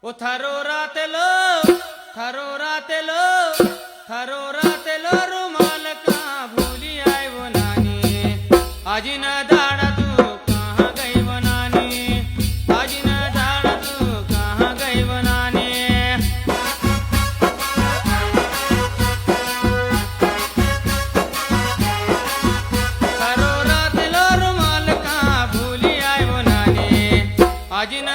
ओ थारो रातेलो थारो रातेलो थारो रातेलो रुमाल कहाँ भूली आई वो नानी आज न दाड़ा तू कहाँ गई वो नानी आज न दाड़ा तू कहाँ गई वो नानी थारो रातेलो रुमाल कहाँ भूली आई वो नानी आज न